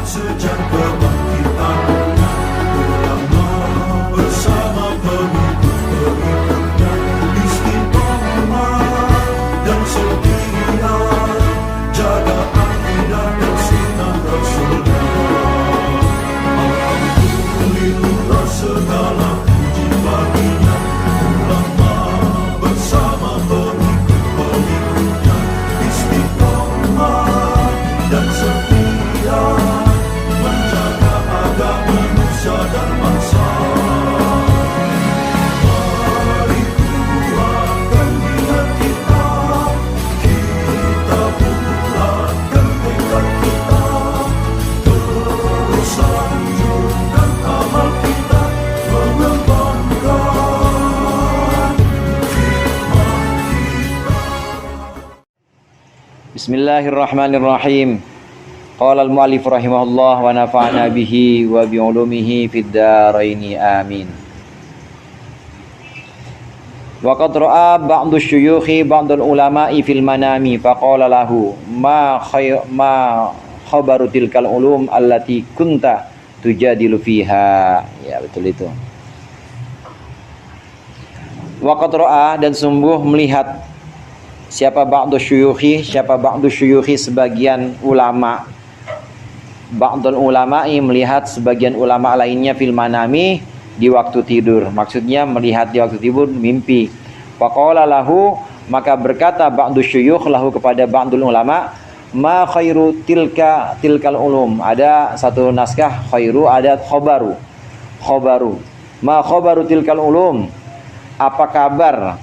sejak kebangkitan ulama bersama pengikut-pengikutnya istiqomah dan setia jaga akidah dan sunnah Rasulullah. Alhamdulillah segala puji baginya ulama bersama pengikut-pengikutnya istiqomah dan setia menjaga agama Nusa dan bangsa. Mari kuatkan niat kita, kita bulatkan tekad kita, terus lanjutkan amal kita, mengembangkan hikmah kita. Bismillahirrahmanirrahim. Qala al-mu'allif rahimahullah wa nafa'na bihi wa bi'ulumihi fid dharain amin. Wa qad ra'a ba'du syuyukhi ba'dul ulama'i fil manami faqala lahu ma khabaru tilkal ulum allati kunta tujadilu fiha. Ya, betul itu. Wa qad ra'a, dan sungguh melihat siapa ba'du syuyukhi sebagian ulama. Ba'dul ulama'i melihat sebagian ulama lainnya fil manami di waktu tidur. Maksudnya melihat di waktu tidur mimpi. Faqala lahu, maka berkata ba'du syuyukh lahu kepada ba'dul ulama, ma khairu tilkal ulum. Ada satu naskah khairu, ada khobaru. Ma khobaru tilkal ulum. Apa kabar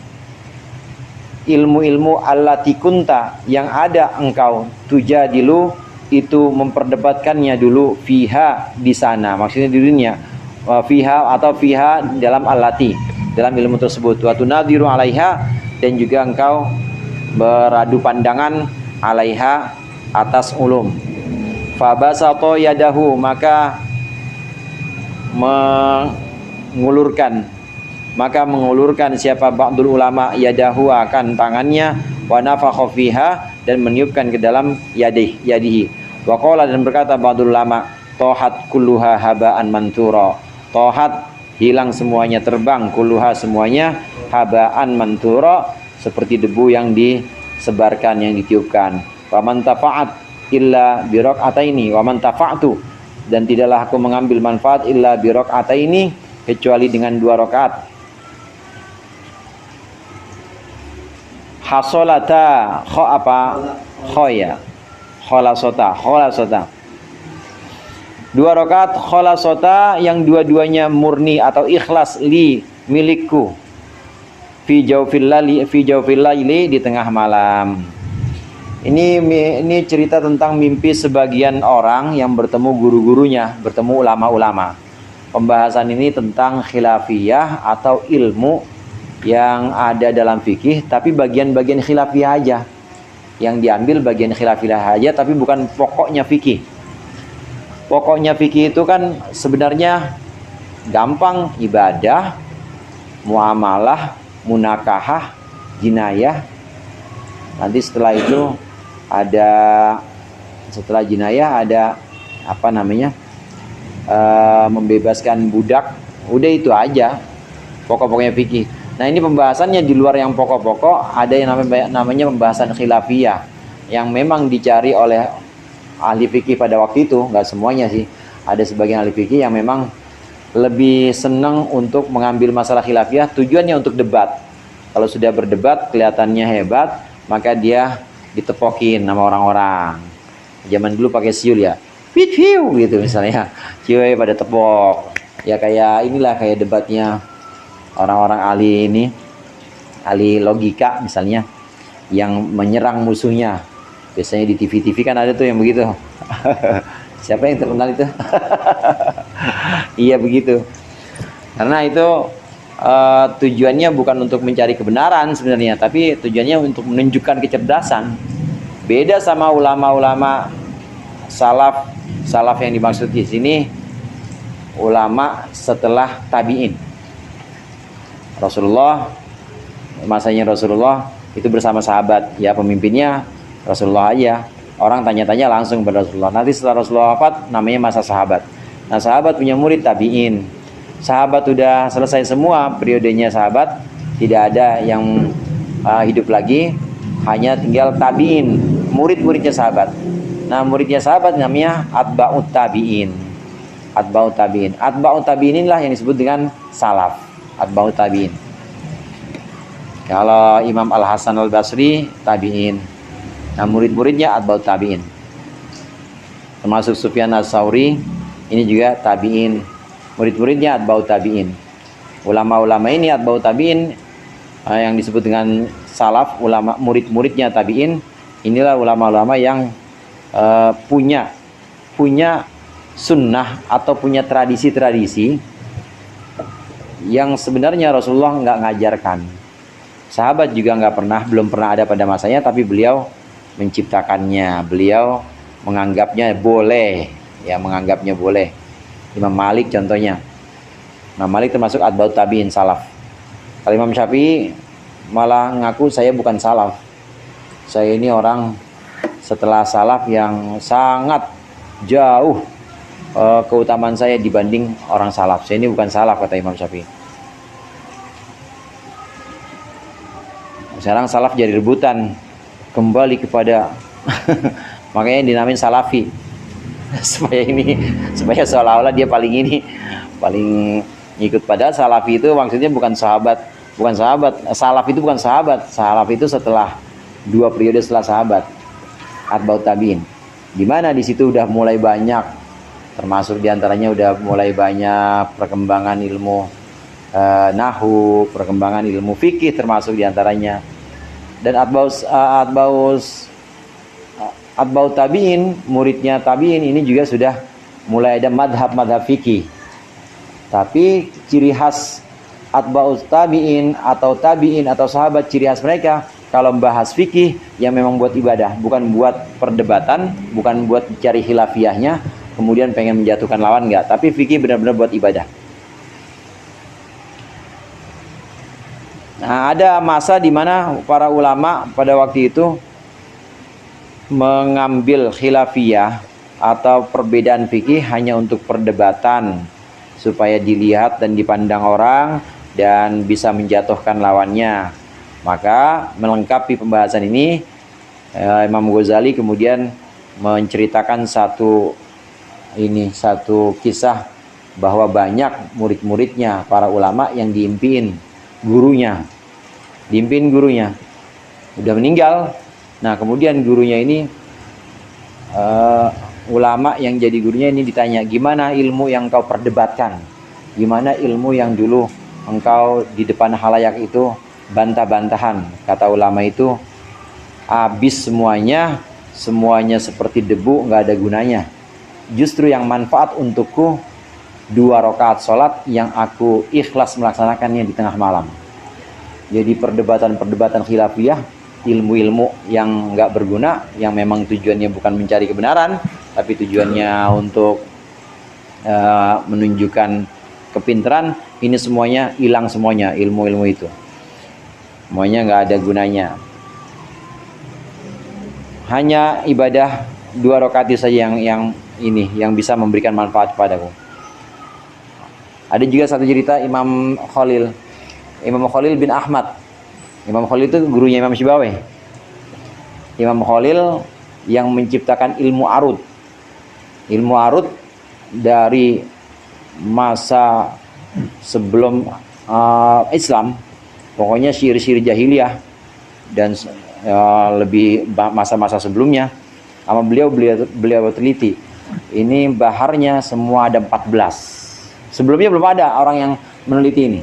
ilmu-ilmu allati kunta yang ada engkau tujadilu itu memperdebatkannya dulu fiha di sana, maksudnya di dunia, fiha atau fiha dalam allati, dalam ilmu tersebut, wa tunadiru alaiha, dan juga engkau beradu pandangan alaiha atas ulum. Fa basato yadahu, maka mengulurkan siapa ba'dul ulama yadahu akan tangannya, wa nafakha fiha, dan meniupkan ke dalam yadihi. Wa qala, dan berkata ba'dul ulama, tohat kulluha haba'an mantura. Tohat, hilang semuanya, terbang, kulluha semuanya, haba'an mantura, seperti debu yang disebarkan, yang ditiupkan. Wa man tafa'at illa bi rak'ataini wa man tafa'tu, dan tidaklah aku mengambil manfaat illa bi rak'ataini, kecuali dengan 2 rakaat. Hasolata, kholasota 2 rakaat kholasota, yang dua-duanya murni atau ikhlas, li, milikku, fi jawfil laili, di tengah malam. Ini cerita tentang mimpi sebagian orang yang bertemu guru-gurunya, bertemu ulama-ulama. Pembahasan ini tentang khilafiyah atau ilmu yang ada dalam fikih, tapi bagian-bagian khilafiyah aja. Yang diambil bagian khilafiyah aja, tapi bukan pokoknya fikih. Pokoknya fikih itu kan sebenarnya gampang, ibadah, muamalah, munakahah, jinayah. Nanti setelah itu setelah jinayah ada membebaskan budak. Udah itu aja pokok-pokoknya fikih. Nah, ini pembahasannya di luar yang pokok-pokok, ada yang namanya pembahasan khilafiyah yang memang dicari oleh ahli fikih pada waktu itu. Nggak semuanya sih, ada sebagian ahli fikih yang memang lebih senang untuk mengambil masalah khilafiyah, tujuannya untuk debat. Kalau sudah berdebat kelihatannya hebat, maka dia ditepokin sama orang-orang. Zaman dulu pakai siul ya, piu gitu misalnya, cewek pada tepok. Ya kayak inilah, kayak debatnya orang-orang ahli logika misalnya, yang menyerang musuhnya. Biasanya di TV-TV kan ada tuh yang begitu. Siapa yang terkenal itu? Iya begitu. Karena itu tujuannya bukan untuk mencari kebenaran sebenarnya, tapi tujuannya untuk menunjukkan kecerdasan. Beda sama ulama-ulama salaf yang dimaksud di sini, ulama setelah tabi'in. Masanya Rasulullah itu bersama sahabat, ya pemimpinnya Rasulullah aja. Orang tanya-tanya langsung kepada Rasulullah. Nanti setelah Rasulullah wafat, namanya masa sahabat. Nah, sahabat punya murid tabi'in. Sahabat sudah selesai semua periodenya sahabat, tidak ada yang hidup lagi, hanya tinggal tabi'in, murid-muridnya sahabat. Nah, muridnya sahabat namanya atba'ut tabi'in. Atba'ut tabi'in. Atba'ut tabi'in inilah yang disebut dengan salaf. Atba'ut tabi'in. Kalau Imam Al-Hasan Al-Basri tabi'in. Nah, murid-muridnya atba'ut tabi'in. Termasuk Sufyan Ats-Tsauri, ini juga tabi'in. Murid-muridnya atba'ut tabi'in. Ulama-ulama ini atba'ut tabi'in yang disebut dengan salaf, ulama murid-muridnya tabi'in. Inilah ulama-ulama yang punya sunnah atau punya tradisi-tradisi yang sebenarnya Rasulullah nggak ngajarkan. Sahabat juga belum pernah ada pada masanya, tapi beliau menciptakannya, beliau menganggapnya boleh, ya menganggapnya boleh. Imam Malik contohnya. Imam Malik termasuk atba'ut tabi'in salaf. Kalau Imam Syafi'i malah ngaku saya bukan salaf. Saya ini orang setelah salaf yang sangat jauh keutamaan saya dibanding orang salaf. Saya ini bukan salaf, kata Imam Syafi'i. Sekarang salaf jadi rebutan, kembali kepada makanya dinamain salafi. supaya seolah-olah dia paling ikut. Padahal salafi itu maksudnya bukan sahabat. Salaf itu bukan sahabat. Salaf itu setelah 2 periode setelah sahabat, atba'ut tabi'in. Di mana di situ udah mulai banyak, termasuk diantaranya udah mulai banyak perkembangan ilmu nahwu, perkembangan ilmu fikih termasuk diantaranya. Dan atba'ut tabi'in, muridnya tabi'in ini juga sudah mulai ada madhab fikih. Tapi ciri khas atba'ut tabi'in atau sahabat, ciri khas mereka kalau membahas fikih yang memang buat ibadah, bukan buat perdebatan, bukan buat cari khilafiyahnya, kemudian pengen menjatuhkan lawan, enggak. Tapi fikih benar-benar buat ibadah. Nah, ada masa di mana para ulama pada waktu itu mengambil khilafiyah atau perbedaan fikih hanya untuk perdebatan, supaya dilihat dan dipandang orang dan bisa menjatuhkan lawannya. Maka melengkapi pembahasan ini, Imam Ghazali kemudian menceritakan satu kisah bahwa banyak murid-muridnya para ulama yang diimpiin gurunya udah meninggal. Nah, kemudian gurunya ini ulama yang jadi gurunya ini ditanya, gimana ilmu yang kau perdebatkan, gimana ilmu yang dulu engkau di depan halayak itu bantah-bantahan. Kata ulama itu, habis semuanya seperti debu, nggak ada gunanya. Justru yang manfaat untukku 2 rakaat sholat yang aku ikhlas melaksanakannya di tengah malam. Jadi perdebatan khilafiyah, ilmu-ilmu yang nggak berguna, yang memang tujuannya bukan mencari kebenaran, tapi tujuannya untuk menunjukkan kepintaran, ini semuanya hilang, semuanya ilmu-ilmu itu semuanya nggak ada gunanya. Hanya ibadah 2 rakaat saja yang bisa memberikan manfaat kepadaku. Ada juga satu cerita Imam Khalil bin Ahmad. Imam Khalil itu gurunya Imam Syibawayh. Imam Khalil yang menciptakan ilmu arud. Ilmu arud dari masa sebelum Islam, pokoknya syair-syair jahiliyah dan lebih masa-masa sebelumnya. Sama beliau teliti. Ini baharnya semua ada 14. Sebelumnya belum ada orang yang meneliti ini.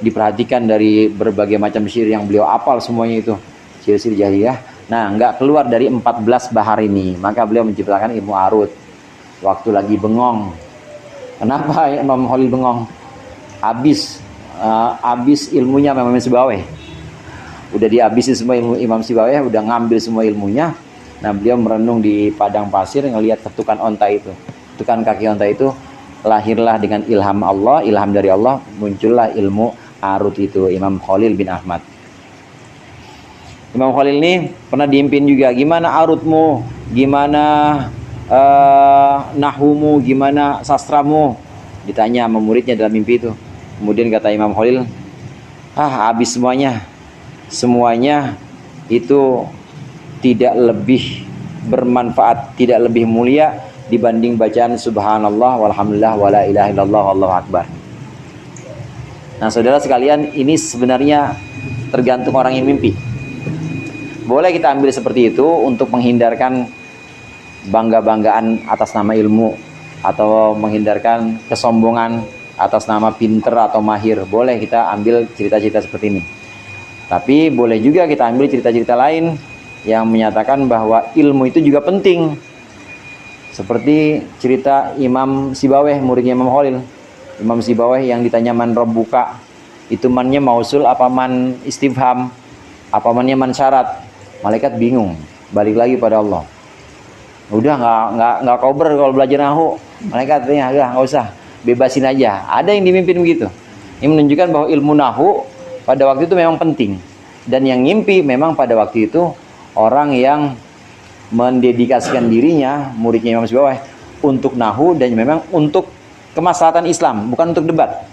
Diperhatikan dari berbagai macam syair yang beliau hafal semuanya itu, syair-syair jahiliyah. Nah, nggak keluar dari 14 bahar ini. Maka beliau menciptakan ilmu arud. Waktu lagi bengong. Kenapa Imam Khalil bengong? Habis ilmunya Imam Syibawayh. Udah dihabisin semua ilmu Imam Syibawayh, udah ngambil semua ilmunya. Nah, beliau merenung di padang pasir, ngelihat ketukan onta itu. Ketukan kaki onta itu, lahirlah dengan ilham Allah, ilham dari Allah, muncullah ilmu arud itu, Imam Khalil bin Ahmad. Imam Khalil ini pernah diimpin juga, gimana arudmu gimana nahwumu, gimana sastramu, ditanya sama muridnya dalam mimpi itu. Kemudian kata Imam Khalil, habis semuanya itu tidak lebih bermanfaat, tidak lebih mulia dibanding bacaan subhanallah walhamdulillah wala ilaha illallah wallahu akbar. Nah saudara sekalian, ini sebenarnya tergantung orang yang mimpi. Boleh kita ambil seperti itu untuk menghindarkan bangga-banggaan atas nama ilmu, atau menghindarkan kesombongan atas nama pinter atau mahir. Boleh kita ambil cerita-cerita seperti ini. Tapi boleh juga kita ambil cerita-cerita lain yang menyatakan bahwa ilmu itu juga penting. Seperti cerita Imam Sibaweh, muridnya Imam Khalil. Imam Sibaweh yang ditanya man rabbuka, itu mannya mausul apa man istifham, apa mannya man syarat. Malaikat bingung, balik lagi pada Allah. Udah nggak kober kalau belajar nahwu. Malaikat tanya, nggak usah, bebasin aja. Ada yang dimimpin begitu. Ini menunjukkan bahwa ilmu nahwu pada waktu itu memang penting. Dan yang ngimpi memang pada waktu itu orang yang mendedikasikan dirinya, muridnya Imam Sibaweh, untuk nahwu dan memang untuk kemaslahatan Islam, bukan untuk debat.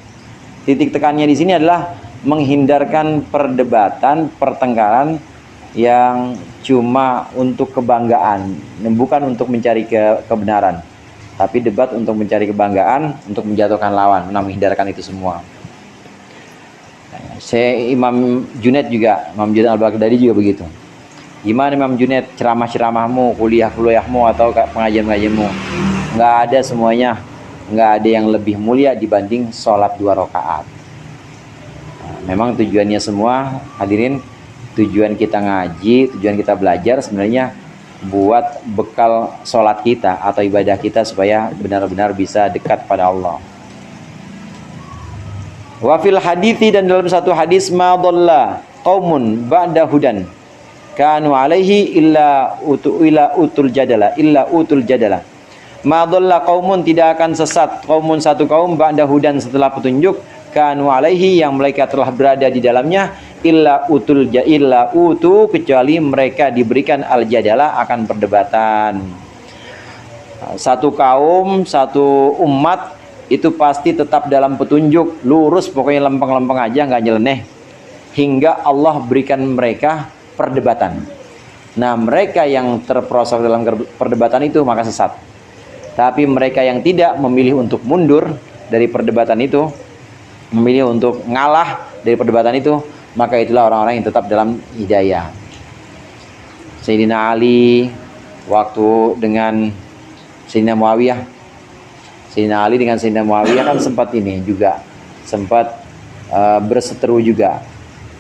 Titik tekannya di sini adalah menghindarkan perdebatan, pertengkaran yang cuma untuk kebanggaan, bukan untuk mencari kebenaran, tapi debat untuk mencari kebanggaan, untuk menjatuhkan lawan, menghindarkan itu semua. Imam Junaid Al-Baghdadi juga begitu. Gimana Imam Junaid ceramah-ceramahmu, kuliah-kuliahmu atau pengajian-pengajianmu? Nggak ada semuanya, nggak ada yang lebih mulia dibanding sholat 2 rakaat. Memang tujuannya semua, hadirin, tujuan kita ngaji, tujuan kita belajar sebenarnya buat bekal sholat kita atau ibadah kita supaya benar-benar bisa dekat pada Allah. Wa fil hadithi, dan dalam satu hadis, ma dhalla qaumun ba'da hudan kanu alaihi illa utul jadala. Ma dhalla qaumun, tidak akan sesat qaumun, satu kaum, ba'da hudan, setelah petunjuk, kanu alaihi, yang mereka telah berada di dalamnya, illa utu, kecuali mereka diberikan al jadala, akan perdebatan. Satu kaum, satu umat itu pasti tetap dalam petunjuk, lurus, pokoknya lempeng-lempeng aja, nggak nyeleneh, hingga Allah berikan mereka perdebatan. Nah, mereka yang terperosok dalam perdebatan itu maka sesat. Tapi mereka yang tidak, memilih untuk mundur dari perdebatan itu, memilih untuk ngalah dari perdebatan itu, maka itulah orang-orang yang tetap dalam hidayah. Sayyidina Ali waktu dengan Sayyidina Muawiyah, Sayyidina Ali dengan Sayyidina Muawiyah kan sempat berseteru juga,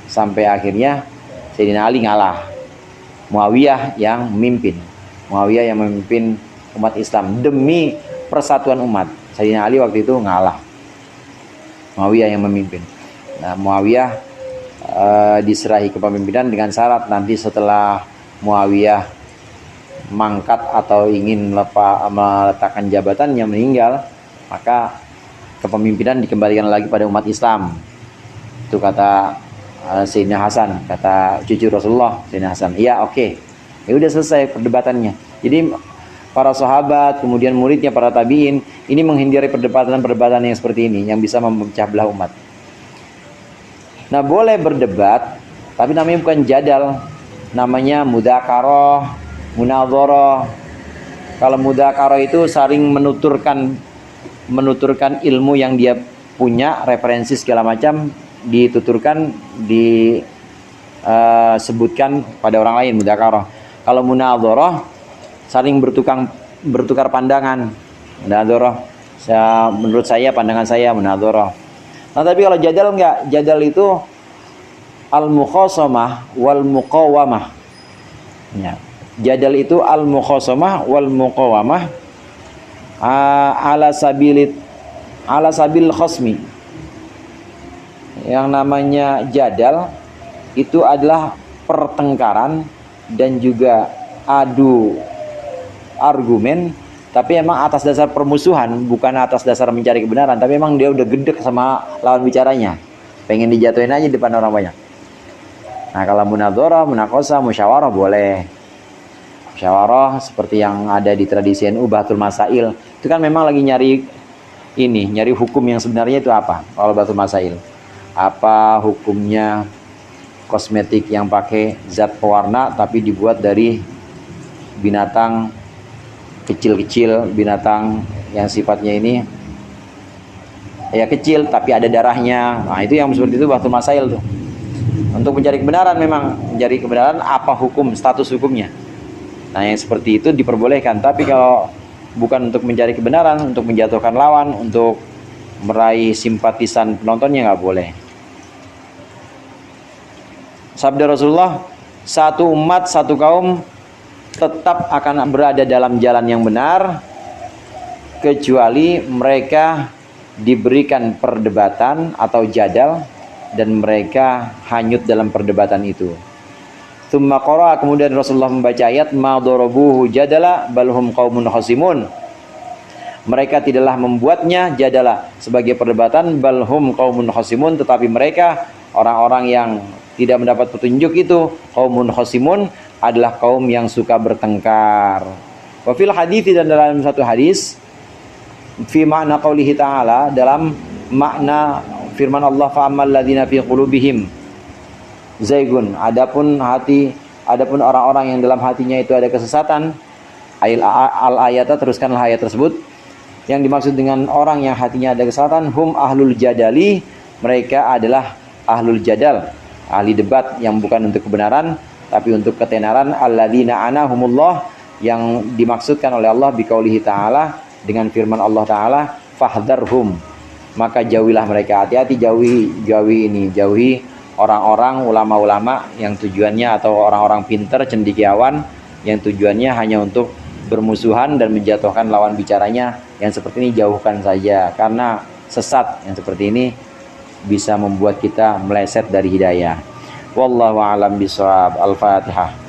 sampai akhirnya Sayyidina Ali ngalah, Muawiyah yang memimpin umat Islam demi persatuan umat. Sayyidina Ali waktu itu ngalah, Muawiyah yang memimpin. Nah, Muawiyah diserahi kepemimpinan dengan syarat nanti setelah Muawiyah mangkat atau ingin meletakkan jabatannya, meninggal, maka kepemimpinan dikembalikan lagi pada umat Islam. Itu kata Sayyidina Hasan, kata cucu Rasulullah, Sayyidina Hasan. Iya, oke. Ya udah selesai perdebatannya. Jadi para sahabat, kemudian muridnya, para tabiin, ini menghindari perdebatan-perdebatan yang seperti ini, yang bisa memecah belah umat. Nah, boleh berdebat, tapi namanya bukan jadal, namanya mudzakarah, munadharah. Kalau mudzakarah itu saling menuturkan ilmu yang dia punya, referensi segala macam dituturkan, disebutkan pada orang lain, mudzakarah. Kalau munadharah, saling bertukar pandangan, munadharah. Menurut saya, pandangan saya, munadharah. Nah, tapi kalau jadal enggak, jadal itu al-mukhasamah wal muqawamah. Ya. Jadal itu al-mukhasamah wal muqawamah ala sabil khasmi. Yang namanya jadal itu adalah pertengkaran dan juga adu argumen, tapi emang atas dasar permusuhan, bukan atas dasar mencari kebenaran, tapi emang dia udah gedek sama lawan bicaranya, pengen dijatuhin aja depan orang banyak. Nah, kalau munadharah, munaqashah, musyawarah boleh. Musyawarah seperti yang ada di tradisi NU Bahatul Masail. Itu kan memang lagi nyari hukum yang sebenarnya itu apa? Kalau Bahatul Masail. Apa hukumnya kosmetik yang pakai zat pewarna tapi dibuat dari binatang kecil-kecil, binatang yang sifatnya ini ya kecil tapi ada darahnya. Nah, itu yang seperti itu Bahatul Masail tuh. Untuk mencari kebenaran, memang mencari kebenaran apa hukum, status hukumnya. Nah, yang seperti itu diperbolehkan. Tapi kalau bukan untuk mencari kebenaran, untuk menjatuhkan lawan, untuk meraih simpatisan penontonnya, nggak boleh. Sabda Rasulullah, satu umat, satu kaum tetap akan berada dalam jalan yang benar kecuali mereka diberikan perdebatan atau jadal dan mereka hanyut dalam perdebatan itu. Tsumma qara'a, kemudian Rasulullah membaca ayat ma darabuhu jadala balhum qaumun khasimun. Mereka tidaklah membuatnya jadala sebagai perdebatan, balhum qaumun khasimun, tetapi mereka orang-orang yang tidak mendapat petunjuk itu, qaumun khasimun, adalah kaum yang suka bertengkar. Wa fil hadits, dan dalam satu hadis, fi makna qaulihi ta'ala, dalam makna firman Allah, fa ammal ladzina fi qulubihim zaigun, adapun orang-orang yang dalam hatinya itu ada kesesatan, al-ayata, teruskanlah ayat tersebut. Yang dimaksud dengan orang yang hatinya ada kesesatan, hum ahlul jadali, mereka adalah ahlul jadal, ahli debat yang bukan untuk kebenaran tapi untuk ketenaran. Alladzina anahumullah, yang dimaksudkan oleh Allah biqaulihi ta'ala, dengan firman Allah Ta'ala, fahdharhum, maka jauhilah mereka, hati-hati, jauhi orang-orang ulama-ulama yang tujuannya, atau orang-orang pinter, cendekiawan yang tujuannya hanya untuk bermusuhan dan menjatuhkan lawan bicaranya. Yang seperti ini jauhkan saja, karena sesat yang seperti ini bisa membuat kita meleset dari hidayah. Wallahu a'lam bishawab. Al-Fatihah.